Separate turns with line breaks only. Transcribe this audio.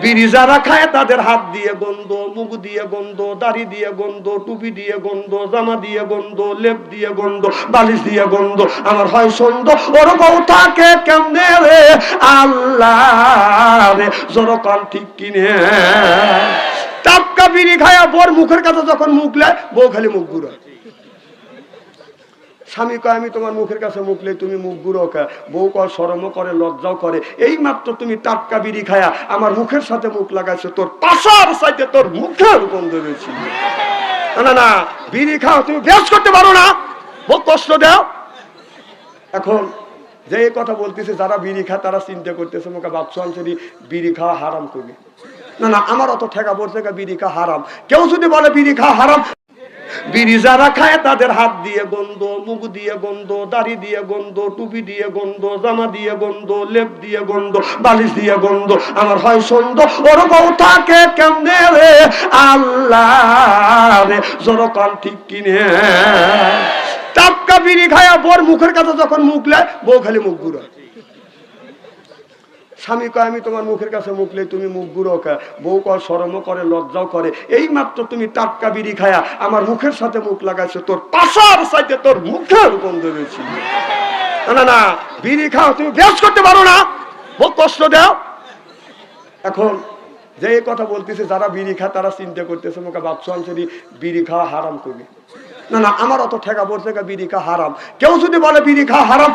বিড়ি যারা খায় তাদের হাত দিয়ে গন্ধ, মুখ দিয়ে গন্ধ, দাড়ি দিয়ে গন্ধ, টুপি দিয়ে গন্ধ, জামা দিয়ে গন্ধ, লেপ দিয়ে গন্ধ, বালিশ দিয়ে গন্ধ। আমার হয় সন্দেহ ওরকম থাকে কেমনে রে আল্লাহ রে, জোরকান ঠিক কিনে। টাটকা বিড়ি খায়া বর মুখের কাছে যখন মুখলে বউ খালি মুখ ঘুরায়। স্বামী কয় আমি তোমার মুখের কাছে মুখলে তুমি মুখ ঘুরো কে? বউ কয় শরমও করে লজ্জাও করে। এই মাত্র তুমি টাটকা বিড়ি খায়া আমার মুখের সাথে মুখ লাগাইছো, তোর পাশার সাইডে তোর মুখের গন্ধ বেশি। না না, বিড়ি খাও, তুমি বেশ করতে পারো না, বহু কষ্ট দাও। এখন যে কথা বলতেছে যারা বিড়ি খায় তারা চিন্তা করতেছে মুখে বাচ্চা আনছে বিড়ি খাওয়া হারাম করবে। না না, আমার অত ঠেকা পড়ছে বিড়ি খাওয়া হারাম। কেউ যদি বলে বিড়ি খাওয়া হারাম, বিড়ি যারা খায় তাদের হাত দিয়ে গন্ধ, মুখ দিয়ে গন্ধ, দাড়ি দিয়ে গন্ধ, টুপি দিয়ে গন্ধ, জামা দিয়ে গন্ধ, লেপ দিয়ে গন্ধ, বালিশ দিয়ে গন্ধ। আমার হয় সন্দেহ ওরকম থাকে কেমনে রে আল্লাহ রে, জোরকান ঠিক কিনে। টাটকা বিড়ি খায়া বর মুখের কাছে যখন মুখলে বউ খালি মুখ ঘুরায়। স্বামী কয় আমি তোমার মুখের কাছে মুখলে তুমি মুখ ঘুরো কে? বউ কয় শরমও করে লজ্জাও করে। এই মাত্র তুমি টাটকা বিড়ি খায়া আমার মুখের সাথে মুখ লাগাইছো, তোর পাশার সাইডে তোর মুখের গন্ধ বেশি। না না, বিড়ি খাও, তুমি বেশ করতে পারো না, বহু কষ্ট দাও। এখন যে কথা বলতেছে যারা বিড়ি খায় তারা চিন্তা করতেছে মুখে বাচ্চা আনছে বিড়ি খাওয়া হারাম করবে। না না, আমার অত ঠেকা পড়ছে বিড়ি খাওয়া হারাম। কেউ যদি বলে বিড়ি খাওয়া হারাম,